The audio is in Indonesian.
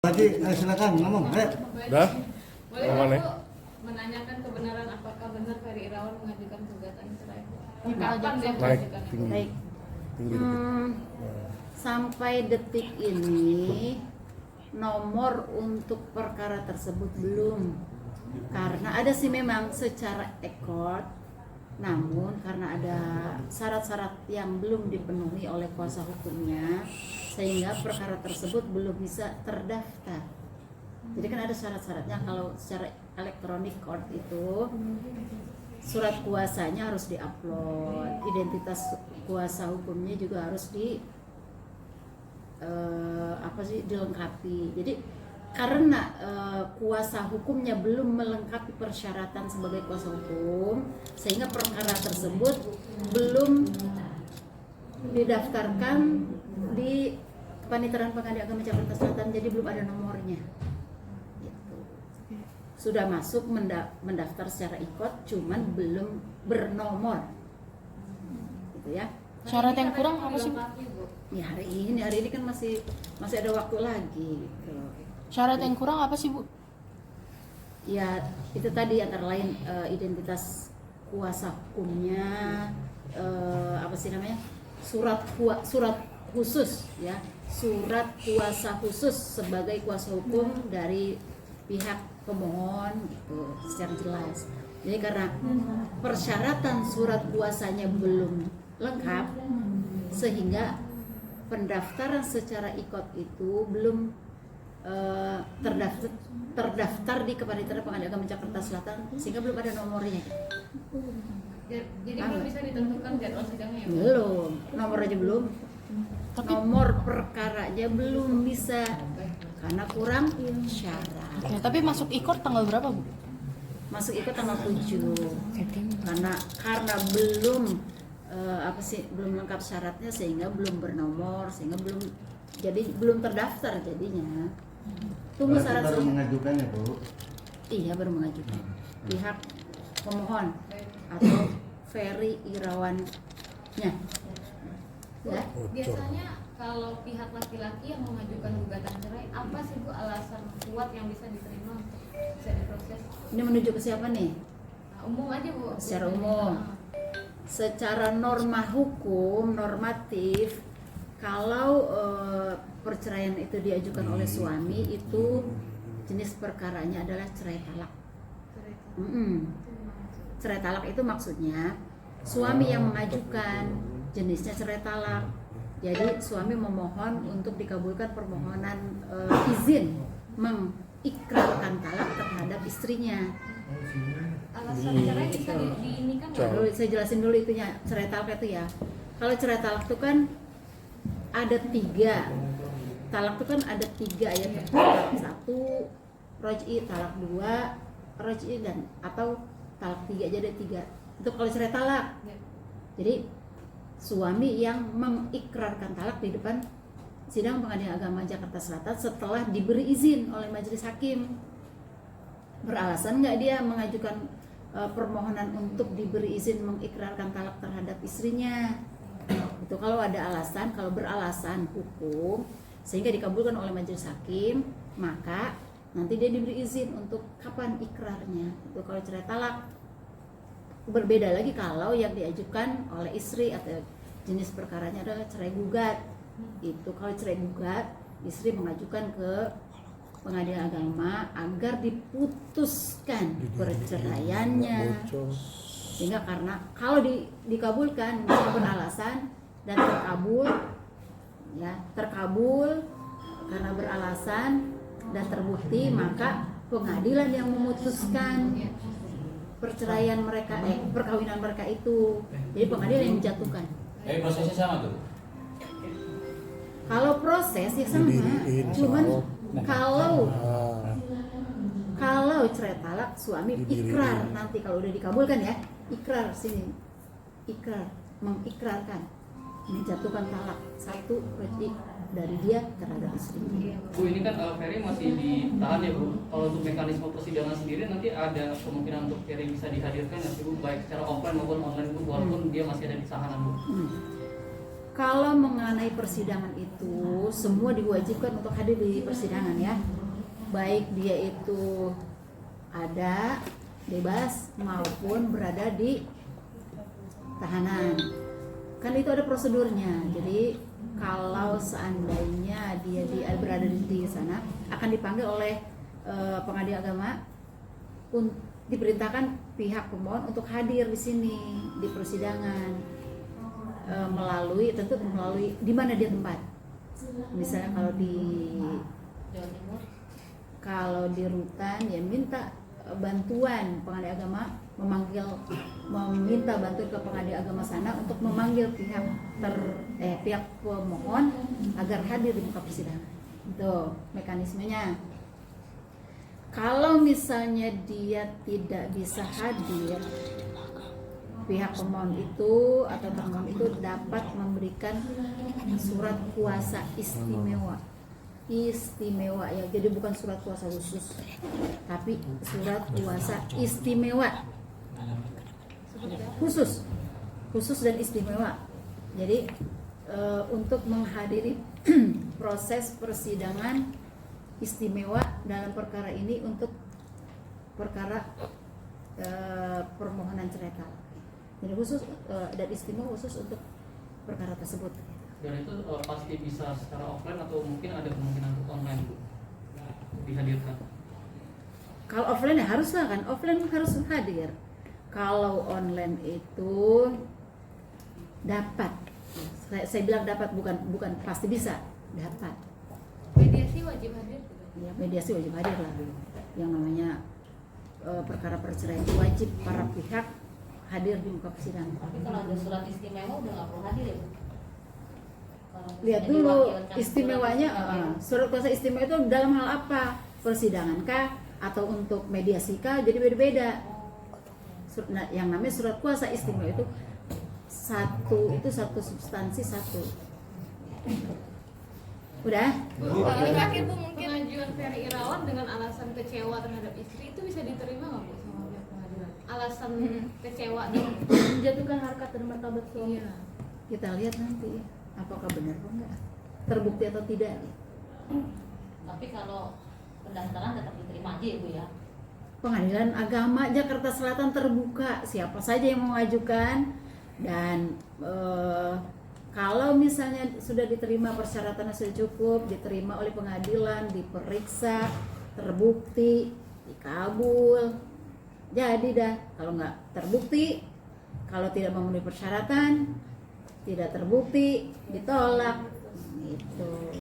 Lagi, silakan ngomong. Dah? Boleh Ngomong nih. Bu menanyakan kebenaran apakah benar Ferry Irawan mengajukan gugatan cerai? Kapan dia Naik mengajukan? tinggi. Baik. Tinggi dikit. Sampai detik ini nomor untuk perkara tersebut belum, karena ada sih memang secara ekor, namun karena ada syarat-syarat yang belum dipenuhi oleh kuasa hukumnya sehingga perkara tersebut belum bisa terdaftar. Jadi kan ada syarat-syaratnya, kalau secara elektronik court itu surat kuasanya harus diupload, identitas kuasa hukumnya juga harus dilengkapi. Jadi karena kuasa hukumnya belum melengkapi persyaratan sebagai kuasa hukum, sehingga perkara tersebut belum didaftarkan di Kepaniteraan Pengadilan Agama Jakarta Selatan, jadi belum ada nomornya. Gitu. Sudah masuk mendaftar secara ikot, cuman belum bernomor. Gitu ya. Syarat yang kurang apa sih, Bu? Ya hari ini kan masih ada waktu lagi gitu. Syarat yang kurang apa sih, Bu? Ya itu tadi antara lain identitas kuasa hukumnya, surat khusus ya, surat kuasa khusus sebagai kuasa hukum dari pihak pemohon gitu secara jelas. Jadi karena persyaratan surat kuasanya belum lengkap, sehingga pendaftaran secara ikot itu belum terdaftar di Kepaniteraan Pengadilan Agama Jakarta Selatan, sehingga belum ada nomornya. Jadi belum bisa ditentukan jadwal sidangnya ya? Belum, nomor aja belum. Nomor perkaranya belum bisa karena kurang syarat. Ya, tapi masuk ikor tanggal berapa, Bu? Masuk ikut tanggal 7 karena belum belum lengkap syaratnya, sehingga belum bernomor, sehingga belum terdaftar jadinya. Tunggu Berarti syarat baru mengajukan ya, Bu? Iya, baru mengajukan pihak pemohon atau Ferry Irawannya ya. Biasanya kalau pihak laki-laki yang mengajukan gugatan cerai, apa sih Bu alasan kuat yang bisa diterima untuk bisa diproses? Ini menuju ke siapa nih? Nah, umum aja Bu. Secara umum. Secara norma hukum normatif, kalau perceraian itu diajukan oleh suami, itu jenis perkaranya adalah cerai talak. Cerai talak itu maksudnya suami yang mengajukan, jenisnya cerai talak. Jadi suami memohon untuk dikabulkan permohonan izin mengikrarkan talak terhadap istrinya. Alasan cerai bisa ini kan ya? Dulu saya jelasin dulu itunya, cerai talak itu ya. Kalau cerai talak itu kan ada 3. Talak itu kan ada 3 ya. Talak 1 roj'i, talak 2 roj'i, dan atau talak 3 aja, ada 3. Itu kalau cerai talak. Ya. Jadi suami yang mengikrarkan talak di depan sidang Pengadilan Agama Jakarta Selatan setelah diberi izin oleh majelis hakim. Beralasan nggak dia mengajukan permohonan untuk diberi izin mengikrarkan talak terhadap istrinya? Itu kalau ada alasan, kalau beralasan hukum sehingga dikabulkan oleh majelis hakim, maka nanti dia diberi izin untuk kapan ikrarnya. Itu kalau cerai talak. Berbeda lagi kalau yang diajukan oleh istri atau jenis perkaranya adalah cerai gugat. Itu kalau cerai gugat, istri mengajukan ke Pengadilan Agama agar diputuskan perceraiannya. Sehingga karena kalau dikabulkan meskipun alasan dan terkabul karena beralasan dan terbukti, maka pengadilan yang memutuskan perceraian mereka, perkawinan mereka itu. Jadi pengadilan yang menjatuhkan. Prosesnya sama tuh? Kalau proses ya sama, cuman kalau cerai talak suami ikrar, nanti kalau udah dikabulkan ya, ikrar sini, mengikrarkan menjatuhkan talak 1 berarti dari dia terhadap istrinya. Bu, ini kan Ferry masih ditahan ya, Bu. Kalau untuk mekanisme persidangan sendiri nanti ada kemungkinan untuk Ferry bisa dihadirkan ya, Bu, baik secara offline maupun online, Bu, walaupun dia masih ada di tahanan, Bu. Kalau mengenai persidangan itu semua diwajibkan untuk hadir di persidangan ya. Baik dia itu ada bebas maupun berada di tahanan. Kan itu ada prosedurnya. Jadi kalau seandainya dia berada di sana akan dipanggil oleh pengadil agama, diperintahkan pihak pemohon untuk hadir di sini di persidangan. Melalui di mana dia tempat. Misalnya kalau di rutan ya minta bantuan pengadil agama, meminta bantuan ke pengadil agama sana untuk memanggil pihak pemohon agar hadir di muka persidangan. Itu mekanismenya. Kalau misalnya dia tidak bisa hadir, pihak pemohon itu atau termohon itu dapat memberikan surat kuasa istimewa ya, jadi bukan surat kuasa khusus tapi surat kuasa istimewa khusus dan istimewa. Jadi untuk menghadiri proses persidangan istimewa dalam perkara ini untuk perkara permohonan cerai talak. Jadi khusus dan istimewa khusus untuk perkara tersebut. Dan itu pasti bisa secara offline atau mungkin ada kemungkinan untuk online Bu dihadirkan? Kalau offline ya haruslah kan, offline harus hadir. Kalau online itu dapat, saya bilang dapat bukan pasti bisa, dapat. Mediasi wajib hadir juga. Ya, mediasi wajib hadir lah. Yang namanya perkara perceraian itu wajib para pihak hadir di muka persidangan. Tapi kalau ada surat istimewa udah nggak perlu hadir ya Bu? Kalau Lihat misalnya dulu diwakilkan istimewanya, surat istimewa. surat kuasa istimewa itu dalam hal apa? Persidangan kah? Atau untuk mediasi kah? Jadi beda-beda. Nah, yang namanya surat kuasa istimewa itu satu substansi satu. Udah? Terakhir Bu, mungkin pengajuan Ferry Irawan dengan alasan kecewa terhadap istri itu bisa diterima nggak Bu sama pihak pengadilan? Alasan kecewa dan Menjatuhkan harkat dan martabat suami. iya. Kita lihat nanti apakah benar atau enggak, terbukti atau tidak. Tapi kalau pendaftaran tetap diterima aja ya Bu ya. Pengadilan Agama Jakarta Selatan terbuka, siapa saja yang mau mengajukan, dan kalau misalnya sudah diterima persyaratannya sudah cukup, diterima oleh pengadilan, diperiksa, terbukti, dikabul, jadi dah. Kalau nggak terbukti, kalau tidak memenuhi persyaratan, tidak terbukti, ditolak gitu.